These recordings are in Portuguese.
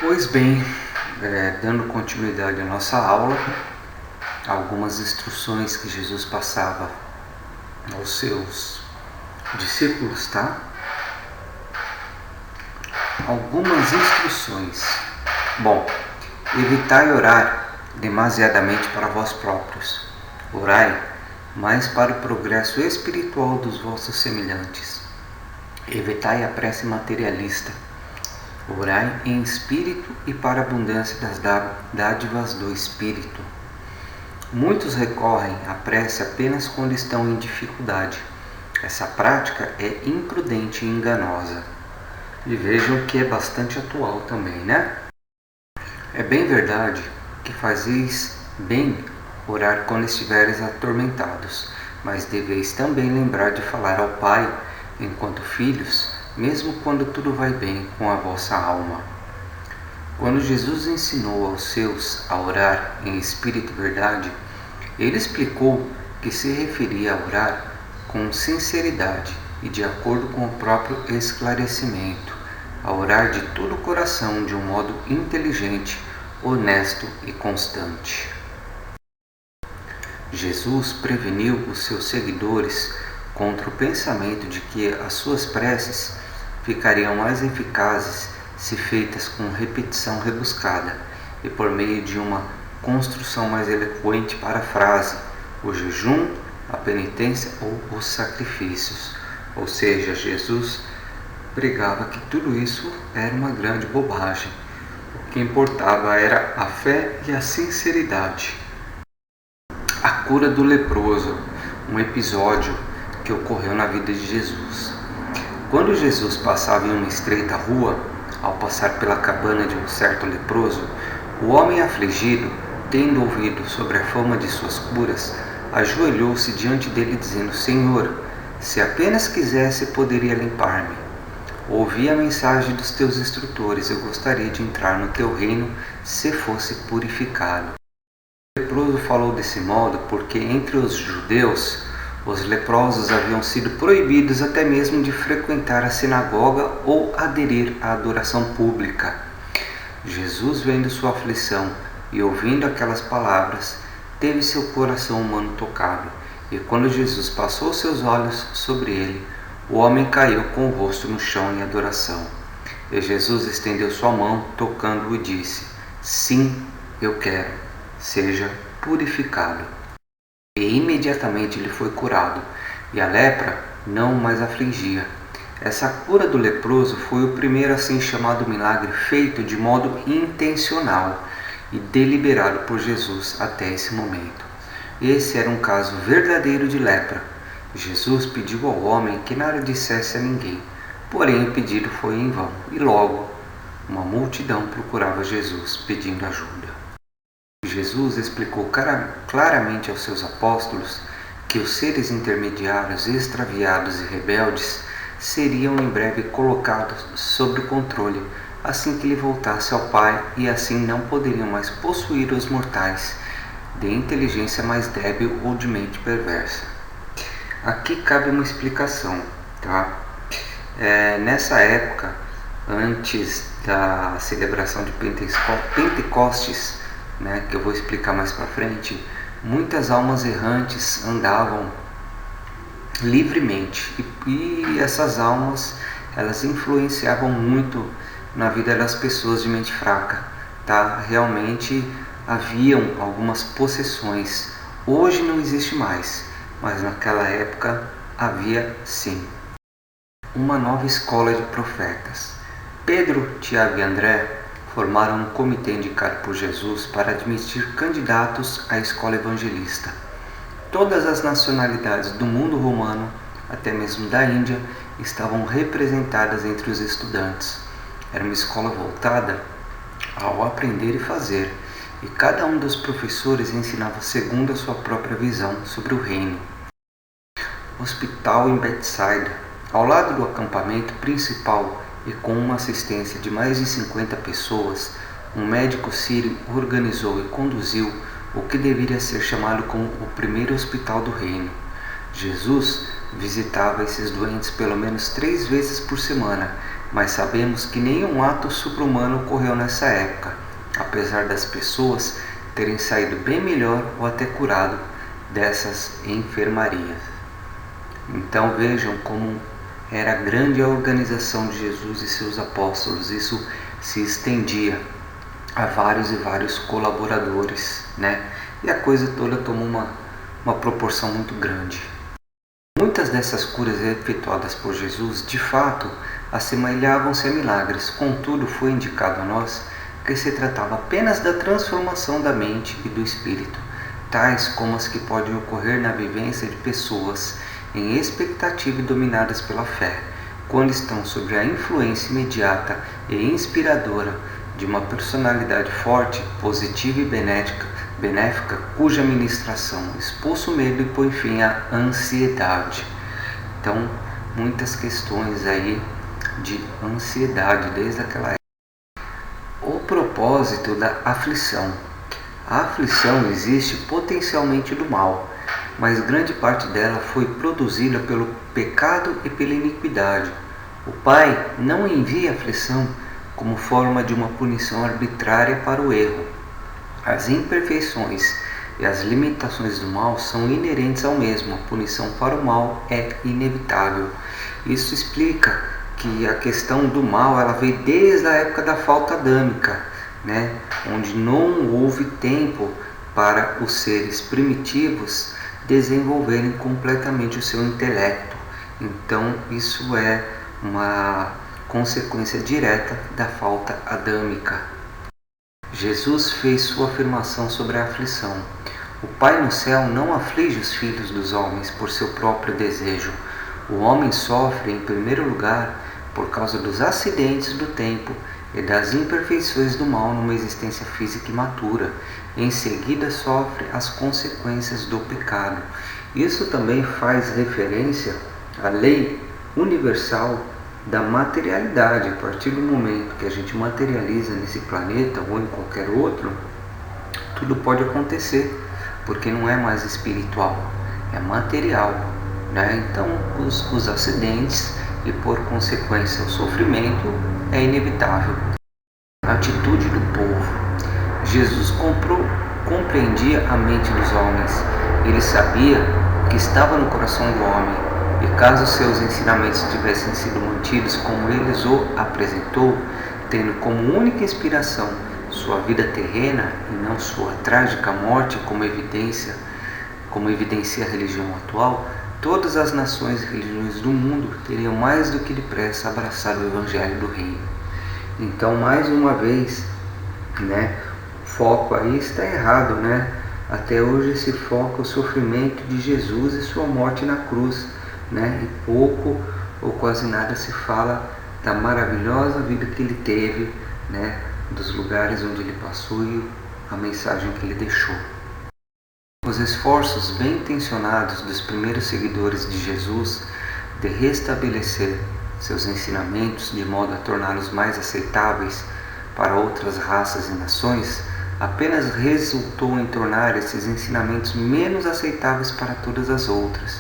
Pois bem, dando continuidade à nossa aula, algumas instruções que Jesus passava aos seus discípulos, tá? Algumas instruções. Bom, evitai orar demasiadamente para vós próprios. Orai mais para o progresso espiritual dos vossos semelhantes. Evitai a prece materialista. Orai em espírito e para a abundância das dádivas do espírito. Muitos recorrem à prece apenas quando estão em dificuldade. Essa prática é imprudente e enganosa. E vejam que é bastante atual também, né? É bem verdade que fazeis bem orar quando estiveres atormentados, mas deveis também lembrar de falar ao Pai enquanto filhos, mesmo quando tudo vai bem com a vossa alma. Quando Jesus ensinou aos seus a orar em espírito e verdade, ele explicou que se referia a orar com sinceridade e de acordo com o próprio esclarecimento, a orar de todo o coração de um modo inteligente, honesto e constante. Jesus preveniu os seus seguidores contra o pensamento de que as suas preces ficariam mais eficazes se feitas com repetição rebuscada e por meio de uma construção mais eloquente para a frase, o jejum, a penitência ou os sacrifícios. Ou seja, Jesus pregava que tudo isso era uma grande bobagem. O que importava era a fé e a sinceridade. A cura do leproso, um episódio que ocorreu na vida de Jesus. Quando Jesus passava em uma estreita rua, ao passar pela cabana de um certo leproso, o homem afligido, tendo ouvido sobre a fama de suas curas, ajoelhou-se diante dele dizendo: Senhor, se apenas quisesse, poderia limpar-me. Ouvi a mensagem dos teus instrutores, eu gostaria de entrar no teu reino se fosse purificado. O leproso falou desse modo porque entre os judeus os leprosos haviam sido proibidos até mesmo de frequentar a sinagoga ou aderir à adoração pública. Jesus, vendo sua aflição e ouvindo aquelas palavras, teve seu coração humano tocado, e quando Jesus passou seus olhos sobre ele, o homem caiu com o rosto no chão em adoração. E Jesus estendeu sua mão, tocando-o, e disse: Sim, eu quero, seja purificado. E imediatamente ele foi curado, e a lepra não o mais afligia. Essa cura do leproso foi o primeiro assim chamado milagre feito de modo intencional e deliberado por Jesus até esse momento. Esse era um caso verdadeiro de lepra. Jesus pediu ao homem que nada dissesse a ninguém, porém o pedido foi em vão, e logo uma multidão procurava Jesus pedindo ajuda. Jesus explicou claramente aos seus apóstolos que os seres intermediários, extraviados e rebeldes seriam em breve colocados sob o controle assim que ele voltasse ao Pai, e assim não poderiam mais possuir os mortais de inteligência mais débil ou de mente perversa. Aqui cabe uma explicação, tá? Nessa época, antes da celebração de Pentecostes, que eu vou explicar mais para frente, muitas almas errantes andavam livremente e essas almas elas influenciavam muito na vida das pessoas de mente fraca, tá? Realmente haviam algumas possessões. Hoje não existe mais, mas naquela época havia sim. Uma nova escola de profetas. Pedro, Tiago e André formaram um comitê indicado por Jesus para admitir candidatos à escola evangelista. Todas as nacionalidades do mundo romano, até mesmo da Índia, estavam representadas entre os estudantes. Era uma escola voltada ao aprender e fazer, e cada um dos professores ensinava segundo a sua própria visão sobre o reino. Hospital em Betsaida. Ao lado do acampamento principal e com uma assistência de mais de 50 pessoas, um médico sírio organizou e conduziu o que deveria ser chamado como o primeiro hospital do reino. Jesus visitava esses doentes pelo menos 3 vezes por semana mas sabemos que nenhum ato sobre-humano ocorreu nessa época, apesar das pessoas terem saído bem melhor ou até curado dessas enfermarias. Então vejam como era grande a organização de Jesus e seus apóstolos. Isso se estendia a vários e vários colaboradores, né? E a coisa toda tomou uma proporção muito grande. Muitas dessas curas efetuadas por Jesus, de fato, assemelhavam-se a milagres. Contudo, foi indicado a nós que se tratava apenas da transformação da mente e do espírito, tais como as que podem ocorrer na vivência de pessoas em expectativa e dominadas pela fé, quando estão sob a influência imediata e inspiradora de uma personalidade forte, positiva e benéfica, cuja administração expulsa o medo e põe fim à ansiedade. Então, muitas questões aí de ansiedade desde aquela época. O propósito da aflição. A aflição existe potencialmente do mal, mas grande parte dela foi produzida pelo pecado e pela iniquidade. O Pai não envia a aflição como forma de uma punição arbitrária para o erro. As imperfeições e as limitações do mal são inerentes ao mesmo. A punição para o mal é inevitável. Isso explica que a questão do mal ela veio desde a época da falta adâmica, né? Onde não houve tempo para os seres primitivos desenvolverem completamente o seu intelecto. Então isso é uma consequência direta da falta adâmica. Jesus fez sua afirmação sobre a aflição. O Pai no céu não aflige os filhos dos homens por seu próprio desejo. O homem sofre, em primeiro lugar, por causa dos acidentes do tempo e das imperfeições do mal numa existência física imatura. Em seguida, sofre as consequências do pecado. Isso também faz referência à lei universal da materialidade. A partir do momento que a gente materializa nesse planeta ou em qualquer outro, tudo pode acontecer, porque não é mais espiritual, é material, né? Então os acidentes e por consequência o sofrimento é inevitável. A atitude do povo. Jesus compreendia a mente dos homens. Ele sabia o que estava no coração do homem, e caso seus ensinamentos tivessem sido mantidos como ele o apresentou, tendo como única inspiração sua vida terrena e não sua trágica morte, como evidencia a religião atual, todas as nações e religiões do mundo teriam mais do que depressa abraçado o Evangelho do Reino. Então, mais uma vez, né, o foco aí está errado, né? Até hoje se foca o sofrimento de Jesus e sua morte na cruz, né? E pouco ou quase nada se fala da maravilhosa vida que ele teve, né? Dos lugares onde ele passou e a mensagem que ele deixou. Os esforços bem intencionados dos primeiros seguidores de Jesus de restabelecer seus ensinamentos de modo a torná-los mais aceitáveis para outras raças e nações apenas resultou em tornar esses ensinamentos menos aceitáveis para todas as outras.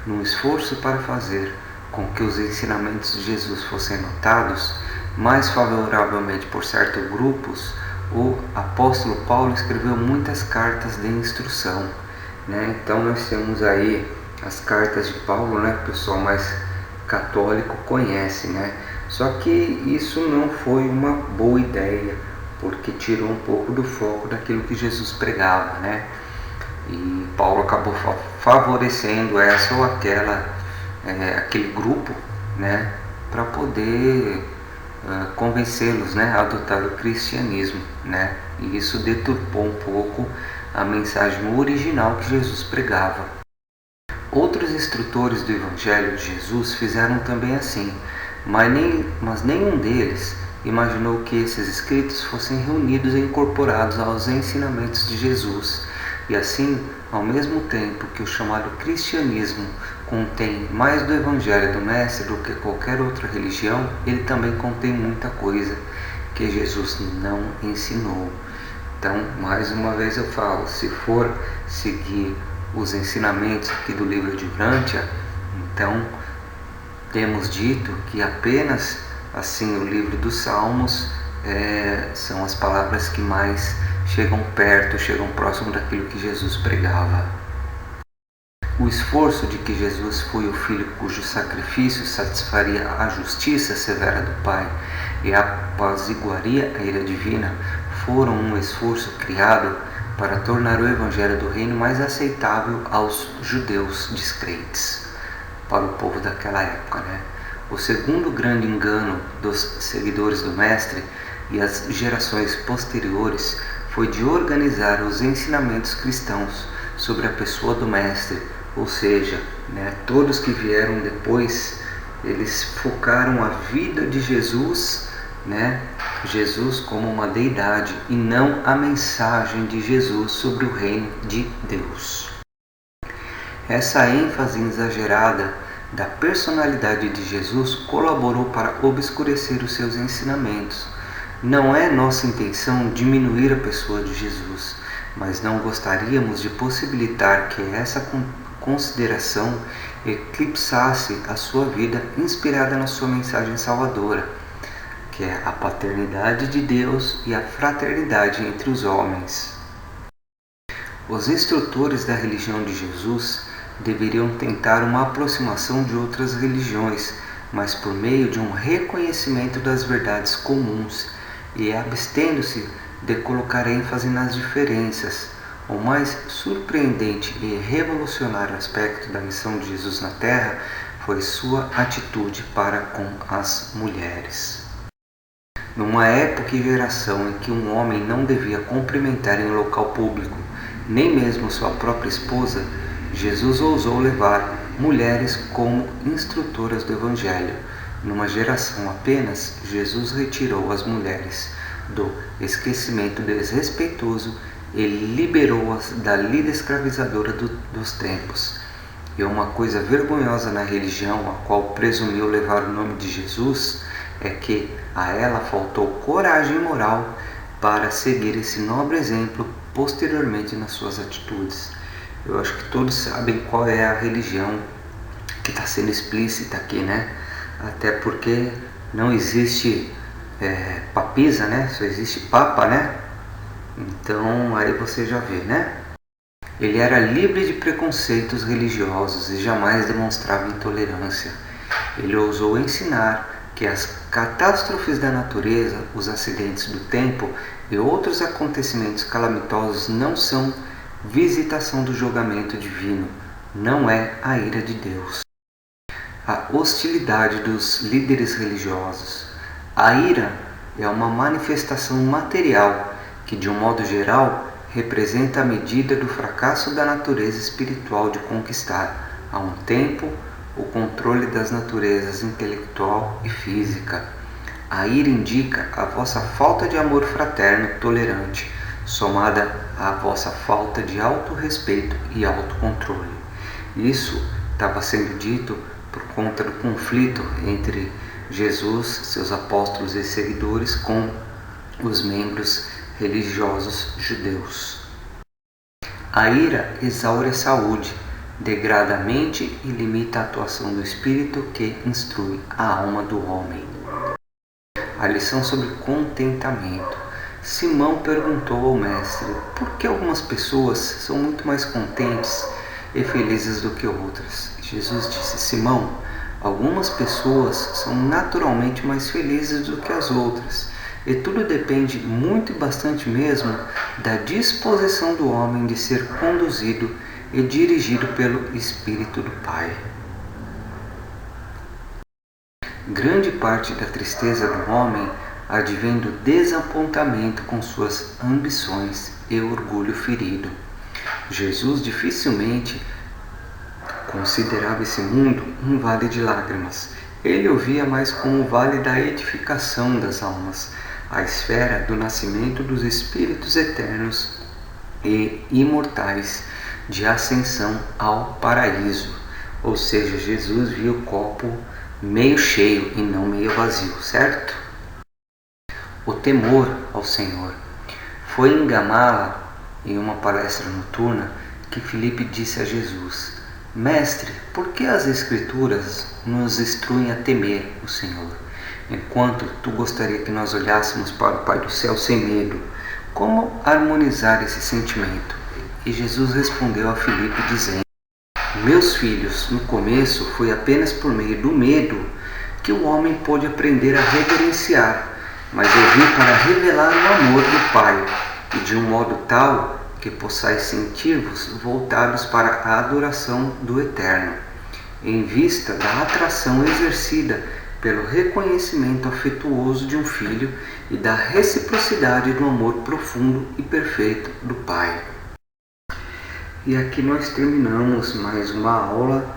Num esforço para fazer com que os ensinamentos de Jesus fossem notados mais favoravelmente por certos grupos, o apóstolo Paulo escreveu muitas cartas de instrução, né? Então nós temos aí as cartas de Paulo, né? Que o pessoal mais católico conhece, né? Só que isso não foi uma boa ideia, porque tirou um pouco do foco daquilo que Jesus pregava, né? E Paulo acabou favorecendo essa ou aquele grupo, né? Para poder convencê-los, né, a adotar o cristianismo, né? E isso deturpou um pouco a mensagem original que Jesus pregava. Outros instrutores do Evangelho de Jesus fizeram também assim, mas nenhum deles imaginou que esses escritos fossem reunidos e incorporados aos ensinamentos de Jesus. E assim, ao mesmo tempo que o chamado cristianismo contém mais do Evangelho do Mestre do que qualquer outra religião, ele também contém muita coisa que Jesus não ensinou. Então, mais uma vez eu falo, se for seguir os ensinamentos aqui do livro de Urântia, então temos dito que apenas Assim, o livro dos Salmos são as palavras que mais chegam perto, chegam próximo daquilo que Jesus pregava. O esforço de que Jesus foi o Filho cujo sacrifício satisfaria a justiça severa do Pai e apaziguaria a ira divina foram um esforço criado para tornar o Evangelho do Reino mais aceitável aos judeus descrentes, para o povo daquela época, né? O segundo grande engano dos seguidores do Mestre e as gerações posteriores foi de organizar os ensinamentos cristãos sobre a pessoa do Mestre, ou seja, né, todos que vieram depois, eles focaram a vida de Jesus, né, Jesus como uma deidade e não a mensagem de Jesus sobre o reino de Deus. Essa ênfase exagerada da personalidade de Jesus colaborou para obscurecer os seus ensinamentos. Não é nossa intenção diminuir a pessoa de Jesus, mas não gostaríamos de possibilitar que essa consideração eclipsasse a sua vida inspirada na sua mensagem salvadora, que é a paternidade de Deus e a fraternidade entre os homens. Os instrutores da religião de Jesus deveriam tentar uma aproximação de outras religiões, mas por meio de um reconhecimento das verdades comuns e abstendo-se de colocar ênfase nas diferenças. O mais surpreendente e revolucionário aspecto da missão de Jesus na Terra foi sua atitude para com as mulheres. Numa época e geração em que um homem não devia cumprimentar em local público, nem mesmo sua própria esposa, Jesus ousou levar mulheres como instrutoras do Evangelho. Numa geração apenas, Jesus retirou as mulheres do esquecimento desrespeitoso e liberou-as da lida escravizadora dos tempos. E uma coisa vergonhosa na religião, a qual presumiu levar o nome de Jesus, é que a ela faltou coragem moral para seguir esse nobre exemplo posteriormente nas suas atitudes. Eu acho que todos sabem qual é a religião que está sendo explícita aqui, né? Até porque não existe papisa, né? Só existe papa, né? Então aí você já vê, né? Ele era livre de preconceitos religiosos e jamais demonstrava intolerância. Ele ousou ensinar que as catástrofes da natureza, os acidentes do tempo e outros acontecimentos calamitosos não são visitação do julgamento divino, não é a ira de Deus. A hostilidade dos líderes religiosos. A ira é uma manifestação material que, de um modo geral, representa a medida do fracasso da natureza espiritual de conquistar, a um tempo, o controle das naturezas intelectual e física. A ira indica a vossa falta de amor fraterno tolerante, somada à vossa falta de autorrespeito e autocontrole. Isso estava sendo dito por conta do conflito entre Jesus, seus apóstolos e seguidores com os membros religiosos judeus. A ira exaure a saúde, degrada a mente e limita a atuação do espírito que instrui a alma do homem. A lição sobre contentamento. Simão perguntou ao mestre por que algumas pessoas são muito mais contentes e felizes do que outras. Jesus disse: Simão, algumas pessoas são naturalmente mais felizes do que as outras, e tudo depende muito e bastante mesmo da disposição do homem de ser conduzido e dirigido pelo Espírito do Pai. Grande parte da tristeza do homem advém do desapontamento com suas ambições e orgulho ferido. Jesus dificilmente considerava esse mundo um vale de lágrimas. Ele o via mais como o vale da edificação das almas, a esfera do nascimento dos espíritos eternos e imortais de ascensão ao paraíso. Ou seja, Jesus via o copo meio cheio e não meio vazio, certo? O temor ao Senhor. Foi em Gamala, em uma palestra noturna, que Filipe disse a Jesus: Mestre, por que as Escrituras nos instruem a temer o Senhor? enquanto tu gostaria que nós olhássemos para o Pai do céu sem medo. Como harmonizar esse sentimento? E Jesus respondeu a Filipe dizendo: meus filhos, no começo foi apenas por meio do medo que o homem pôde aprender a reverenciar, mas eu vim para revelar o amor do Pai, e de um modo tal que possais sentir-vos voltados para a adoração do Eterno, em vista da atração exercida pelo reconhecimento afetuoso de um filho e da reciprocidade do amor profundo e perfeito do Pai. E aqui nós terminamos mais uma aula,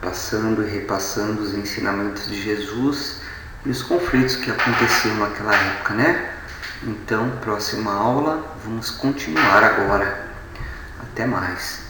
passando e repassando os ensinamentos de Jesus e os conflitos que aconteciam naquela época, né? Então, próxima aula, vamos continuar agora. Até mais.